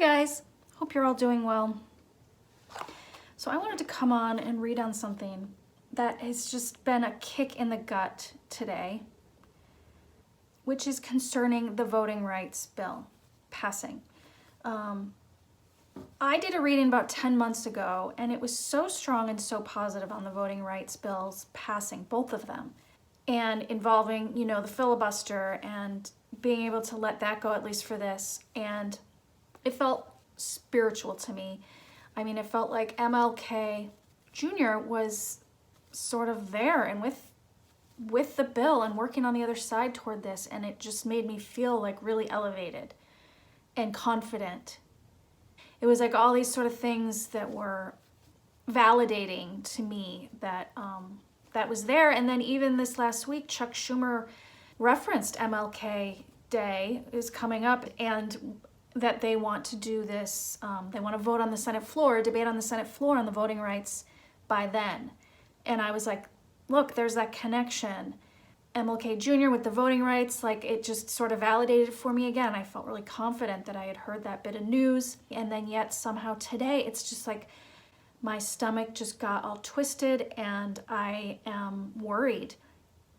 Hi guys, hope you're all doing well. So I wanted to come on and read on something that has just been a kick in the gut today, which is concerning the voting rights bill passing. I did a reading about 10 months ago and it was so strong and so positive on the voting rights bills passing, both of them, and involving, the filibuster and being able to let that go, at least for this. And it felt spiritual to me. I mean, it felt like MLK Jr. was sort of there and with the bill and working on the other side toward this, and it just made me feel like really elevated and confident. It was like all these sort of things that were validating to me that that was there. And then even this last week, Chuck Schumer referenced MLK Day is coming up, and that they want to do this, they want to vote on the Senate floor, debate on the Senate floor on the voting rights by then. And I was like, look, there's that connection. MLK Jr. with the voting rights, like it just sort of validated for me again. I felt really confident that I had heard that bit of news. And then yet somehow today, it's just like my stomach just got all twisted and I am worried.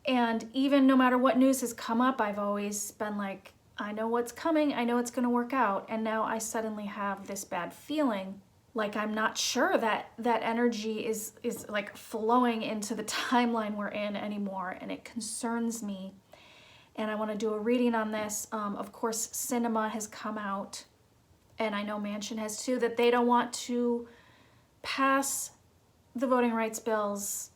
And even no matter what news has come up, I've always been like, I know what's coming, I know it's gonna work out. And now I suddenly have this bad feeling, like I'm not sure that that energy is like flowing into the timeline we're in anymore, and it concerns me. And I wanna do a reading on this. Of course, Cinema has come out, and I know Manchin has too, that they don't want to pass the voting rights bills.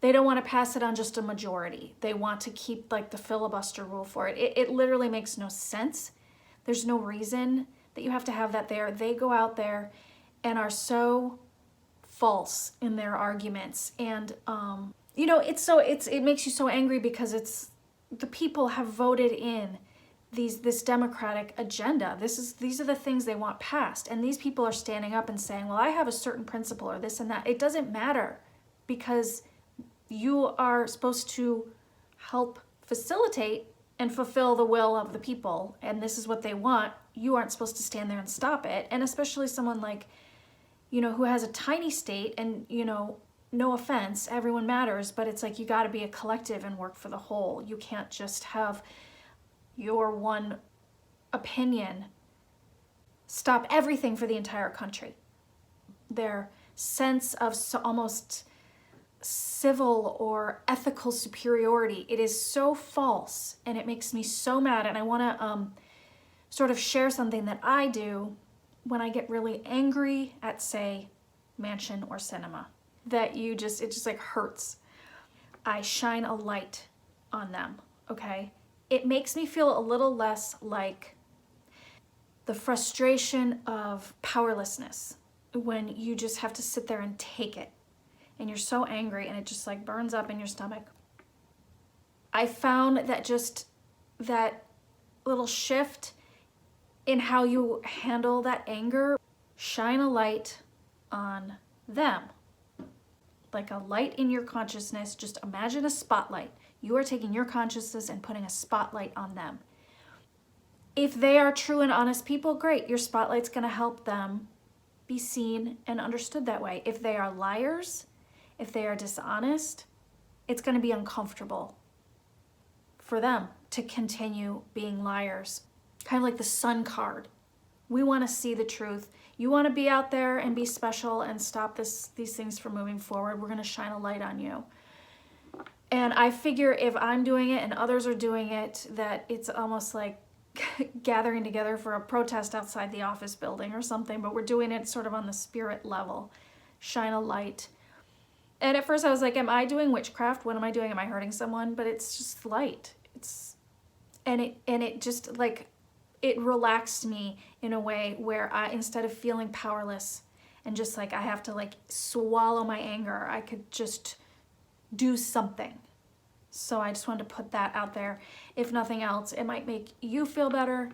They don't want to pass it on just a majority. They want to keep like the filibuster rule for it. It literally makes no sense. There's no reason that you have to have that there. They go out there and are so false in their arguments. And, it makes you so angry because it's the people have voted in this democratic agenda. These are the things they want passed. And these people are standing up and saying, well, I have a certain principle or this and that. It doesn't matter, because you are supposed to help facilitate and fulfill the will of the people, and this is what they want. You aren't supposed to stand there and stop it. And especially someone like, who has a tiny state, and, no offense, everyone matters, but it's like you got to be a collective and work for the whole. You can't just have your one opinion stop everything for the entire country. Their sense of almost civil or ethical superiority, it is so false, and it makes me so mad. And I want to sort of share something that I do when I get really angry at, say, Manchin or Cinema, that it just like hurts. I shine a light on them, okay? It makes me feel a little less like the frustration of powerlessness when you just have to sit there and take it. And you're so angry and it just like burns up in your stomach. I found that just that little shift in how you handle that anger, shine a light on them. Like a light in your consciousness. Just imagine a spotlight. You are taking your consciousness and putting a spotlight on them. If they are true and honest people, great. Your spotlight's gonna help them be seen and understood that way. If they are liars, if they are dishonest, it's going to be uncomfortable for them to continue being liars. Kind of like the sun card. We want to see the truth. You want to be out there and be special and stop these things from moving forward. We're going to shine a light on you. And I figure if I'm doing it and others are doing it, that it's almost like gathering together for a protest outside the office building or something, but we're doing it sort of on the spirit level. Shine a light. And at first I was like, am I doing witchcraft? What am I doing? Am I hurting someone? But it's just light. And it just like, it relaxed me in a way where instead of feeling powerless and just like, I have to like swallow my anger, I could just do something. So I just wanted to put that out there. If nothing else, it might make you feel better.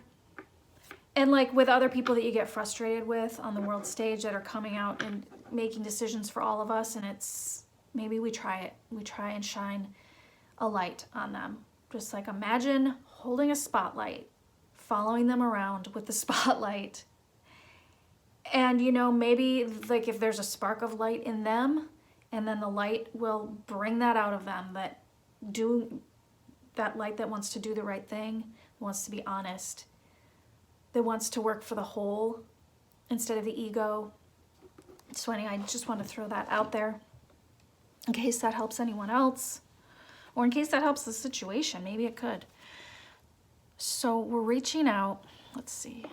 And like with other people that you get frustrated with on the world stage that are coming out and making decisions for all of us, and it's maybe we try it. We try and shine a light on them. Just like imagine holding a spotlight, following them around with the spotlight, And, you know, maybe like if there's a spark of light in them, and then the light will bring that out of them, that light that wants to do the right thing, wants to be honest, that wants to work for the whole instead of the ego. So anyway, I just want to throw that out there in case that helps anyone else, or in case that helps the situation. Maybe it could. So we're reaching out. Let's see.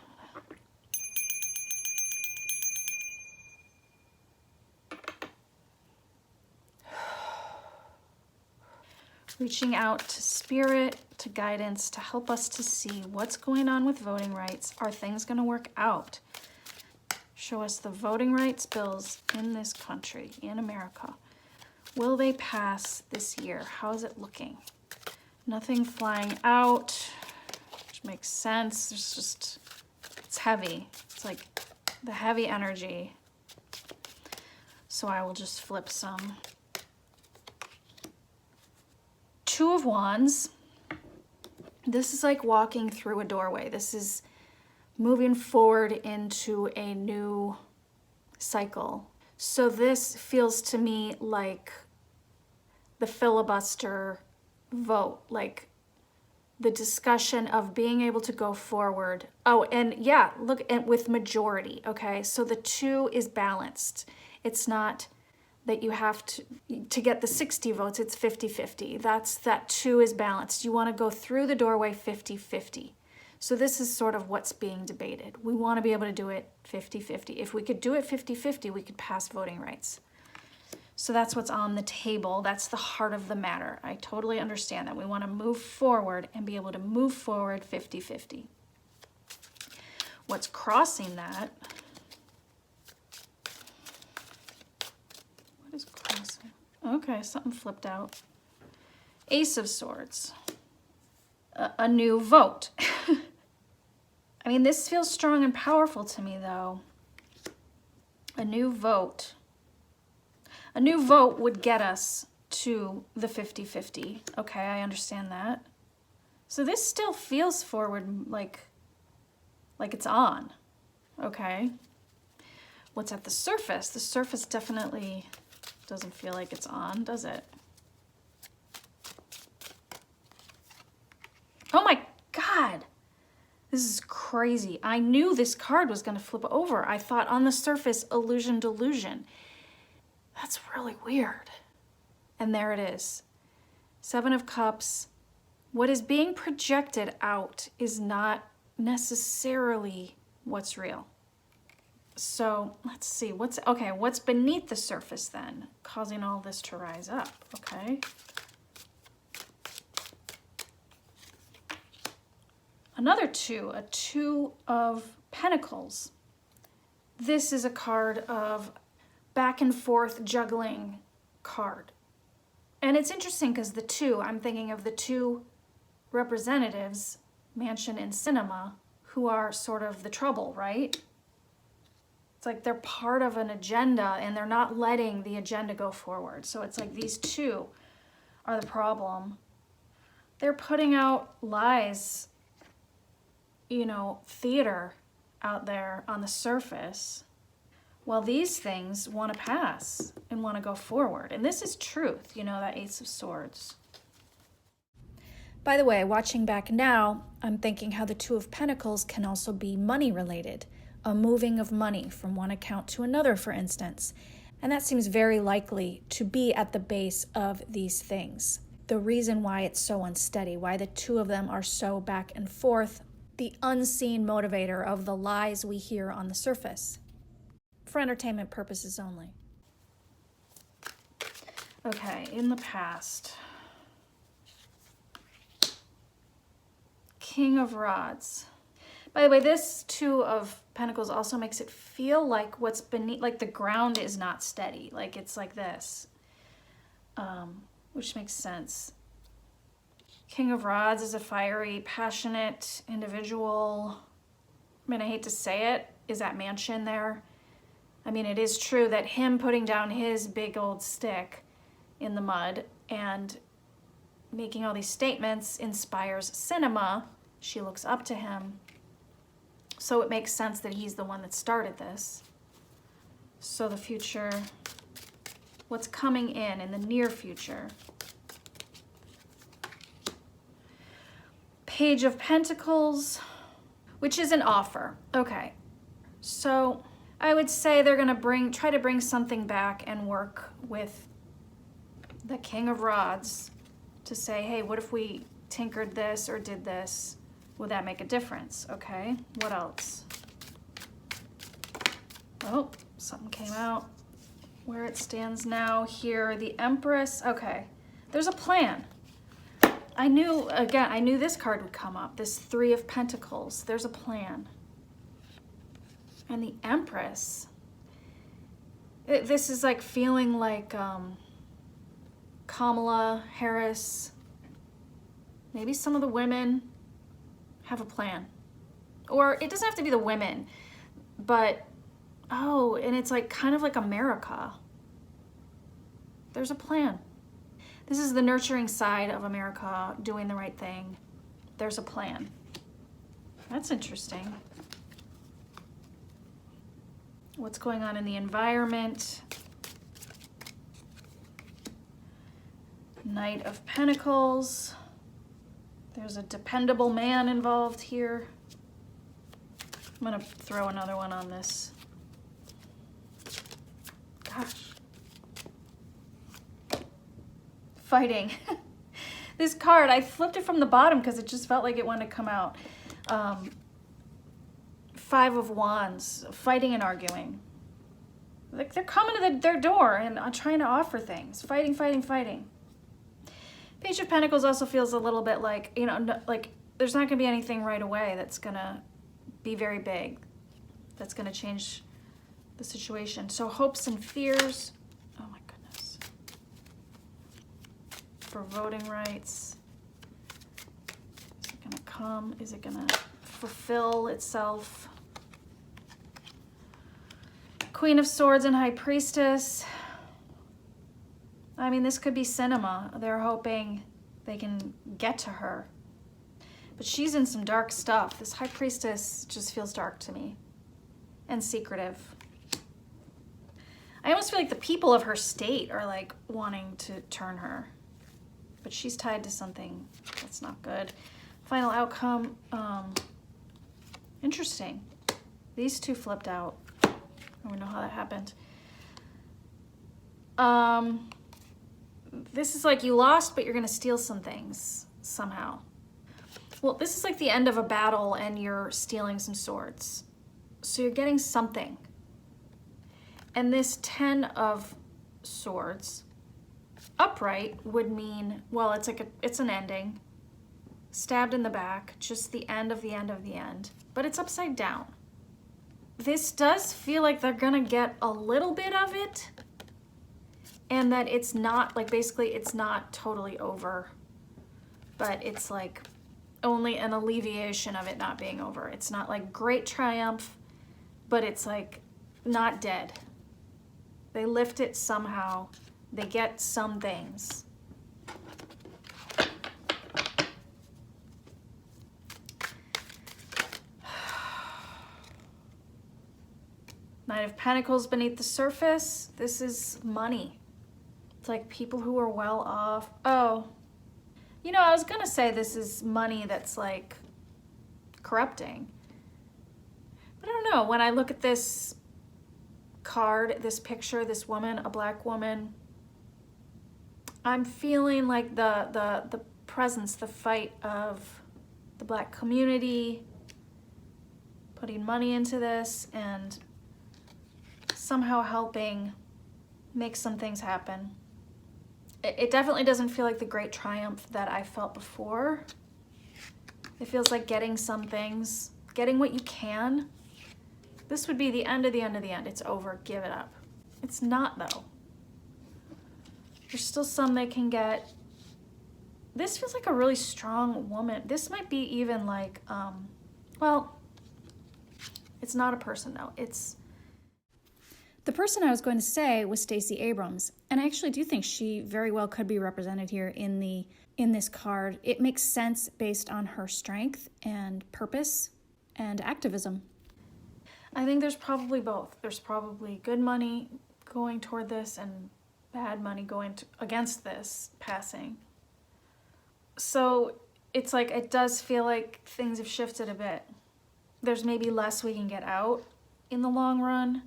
Reaching out to spirit, to guidance, to help us to see what's going on with voting rights. Are things going to work out? Show us the voting rights bills in this country, in America. Will they pass this year? How is it looking? Nothing flying out, which makes sense. There's just, it's heavy. It's like the heavy energy. So I will just flip some. Two of Wands. This is like walking through a doorway. This is moving forward into a new cycle. So this feels to me like the filibuster vote, like the discussion of being able to go forward. Oh, and yeah, look at with majority, okay? So the 2 is balanced. It's not that you have to get the 60 votes, it's 50-50. That 2 is balanced. You want to go through the doorway 50-50. So this is sort of what's being debated. We want to be able to do it 50-50. If we could do it 50-50, we could pass voting rights. So that's what's on the table. That's the heart of the matter. I totally understand that. We want to move forward and be able to move forward 50-50. What's crossing that? What is crossing? Okay, something flipped out. Ace of Swords. A new vote. I mean, this feels strong and powerful to me, though. A new vote. A new vote would get us to the 50-50. Okay, I understand that. So this still feels forward like it's on. Okay. What's at the surface? The surface definitely doesn't feel like it's on, does it? Oh my God. This is crazy. I knew this card was going to flip over. I thought on the surface, illusion, delusion. That's really weird. And there it is. 7 of Cups. What is being projected out is not necessarily what's real. So let's see. What's beneath the surface then, causing all this to rise up? Okay. Another 2, a 2 of Pentacles. This is a card of back and forth juggling card. And it's interesting because the 2, I'm thinking of the 2 representatives, Mansion and Cinema, who are sort of the trouble, right? It's like they're part of an agenda and they're not letting the agenda go forward. So it's like these 2 are the problem. They're putting out lies, you know, theater out there on the surface, while these things want to pass and want to go forward. And this is truth, you know, that Ace of Swords. By the way, watching back now, I'm thinking how the 2 of Pentacles can also be money related, a moving of money from one account to another, for instance. And that seems very likely to be at the base of these things. The reason why it's so unsteady, why the 2 of them are so back and forth, the unseen motivator of the lies we hear on the surface. For entertainment purposes only. Okay, in the past. King of Rods. By the way, this 2 of Pentacles also makes it feel like what's beneath, like the ground is not steady. Like it's like this, which makes sense. King of Rods is a fiery, passionate individual. I mean, I hate to say it. Is that Mansion there? I mean, it is true that him putting down his big old stick in the mud and making all these statements inspires Cinema. She looks up to him. So it makes sense that he's the one that started this. So the future, what's coming in the near future. Page of Pentacles, which is an offer. Okay, so I would say they're gonna try to bring something back and work with the King of Rods to say, hey, what if we tinkered this or did this? Would that make a difference? Okay, what else? Oh, something came out. Where it stands now here, the Empress. Okay, there's a plan. I knew this card would come up, this Three of Pentacles. There's a plan. And the Empress. This is like feeling like Kamala Harris. Maybe some of the women have a plan. Or it doesn't have to be the women, but, oh, and it's like kind of like America. There's a plan. This is the nurturing side of America doing the right thing. There's a plan. That's interesting. What's going on in the environment? Knight of Pentacles. There's a dependable man involved here. I'm gonna throw another one on this. Gosh. Fighting. This card, I flipped it from the bottom because it just felt like it wanted to come out. Five of Wands, fighting and arguing. Like they're coming to their door and trying to offer things. Fighting, fighting, fighting. Page of Pentacles also feels a little bit like, you know, like there's not going to be anything right away that's going to be very big. That's going to change the situation. So hopes and fears. Oh my goodness. For voting rights. Is it going to come? Is it going to fulfill itself? Queen of Swords and High Priestess. I mean, this could be cinema. They're hoping they can get to her. But she's in some dark stuff. This High Priestess just feels dark to me. And secretive. I almost feel like the people of her state are like wanting to turn her. But she's tied to something that's not good. Final outcome. Interesting. These two flipped out. I don't know how that happened. This is like you lost, but you're gonna steal some things somehow. Well, this is like the end of a battle and you're stealing some swords. So you're getting something. And this 10 of Swords upright would mean, well, it's like it's an ending. Stabbed in the back, just the end of the end of the end. But it's upside down. This does feel like they're gonna get a little bit of it, and that it's not, like basically it's not totally over, but it's like only an alleviation of it not being over. It's not like great triumph, but it's like not dead. They lift it somehow. They get some things. Knight of Pentacles beneath the surface. This is money. It's like people who are well off. Oh, you know, I was gonna say this is money that's like corrupting. But I don't know, when I look at this card, this picture, this woman, a black woman, I'm feeling like the presence, the fight of the black community, putting money into this and somehow helping make some things happen. It definitely doesn't feel like the great triumph that I felt before. It feels like getting some things, getting what you can. This would be the end of the end of the end. It's over, give it up. It's not though. There's still some they can get. This feels like a really strong woman. This might be even like, well, it's not a person though. It's the person I was going to say was Stacey Abrams, and I actually do think she very well could be represented here in this card. It makes sense based on her strength and purpose and activism. I think there's probably both. There's probably good money going toward this and bad money going against this passing. So it's like, it does feel like things have shifted a bit. There's maybe less we can get out in the long run.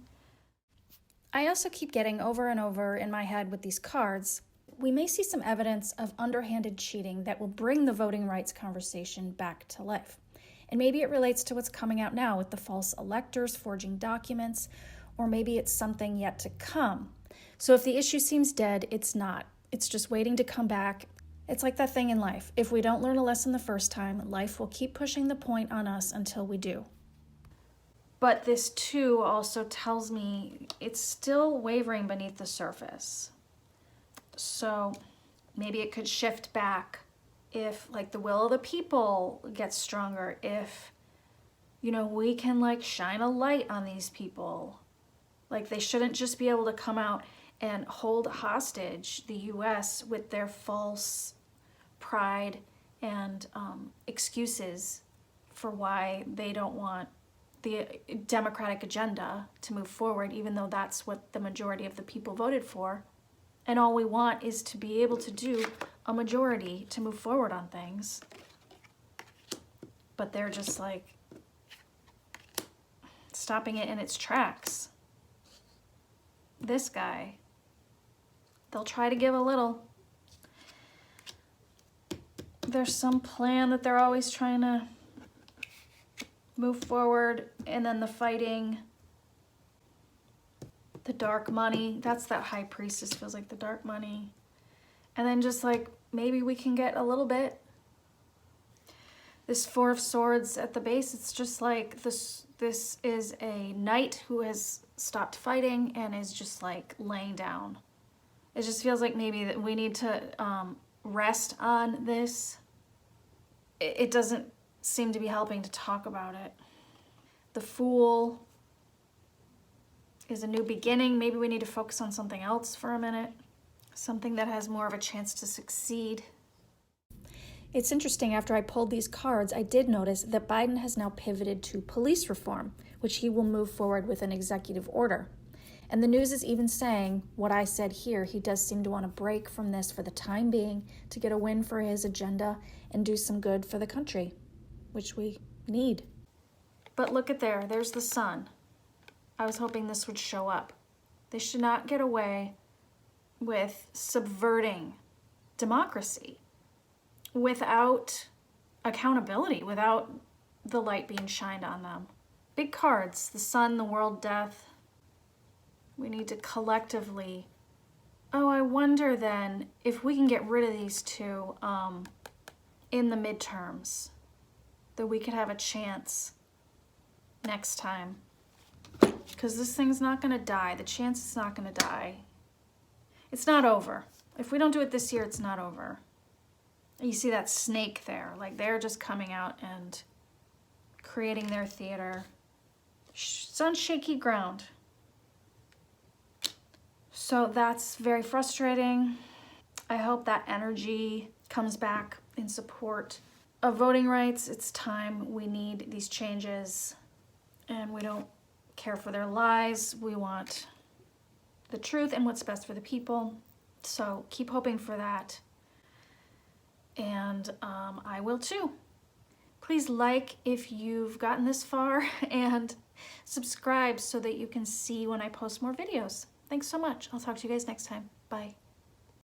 I also keep getting over and over in my head with these cards, we may see some evidence of underhanded cheating that will bring the voting rights conversation back to life. And maybe it relates to what's coming out now with the false electors forging documents, or maybe it's something yet to come. So if the issue seems dead, it's not. It's just waiting to come back. It's like that thing in life. If we don't learn a lesson the first time, life will keep pushing the point on us until we do. But this too also tells me it's still wavering beneath the surface. So maybe it could shift back if like the will of the people gets stronger, if, you know, we can like shine a light on these people. Like they shouldn't just be able to come out and hold hostage the US with their false pride and excuses for why they don't want the democratic agenda to move forward, even though that's what the majority of the people voted for. And all we want is to be able to do a majority to move forward on things. But they're just like stopping it in its tracks. This guy, they'll try to give a little. There's some plan that they're always trying to move forward, and then the fighting, the dark money, that's that high priestess, feels like the dark money. And then just like, maybe we can get a little bit. This Four of Swords at the base, it's just like this is a knight who has stopped fighting and is just like laying down. It just feels like maybe that we need to rest on this. It doesn't seem to be helping to talk about it. The Fool is a new beginning. Maybe we need to focus on something else for a minute. Something that has more of a chance to succeed. It's interesting, after I pulled these cards, I did notice that Biden has now pivoted to police reform, which he will move forward with an executive order. And the news is even saying what I said here. He does seem to want to break from this for the time being to get a win for his agenda and do some good for the country, which we need. But look at there's the sun. I was hoping this would show up. They should not get away with subverting democracy without accountability, without the light being shined on them. Big cards, the sun, the world, death. We need to collectively, oh, I wonder then if we can get rid of these two in the midterms, that we could have a chance next time. Because this thing's not gonna die. The chance is not gonna die. It's not over. If we don't do it this year, it's not over. You see that snake there, like they're just coming out and creating their theater. It's on shaky ground. So that's very frustrating. I hope that energy comes back in support of voting rights. It's time. We need these changes, and we don't care for their lies. We want the truth and what's best for the people. So keep hoping for that. And I will too. Please like if you've gotten this far, and subscribe so that you can see when I post more videos. Thanks so much. I'll talk to you guys next time. Bye.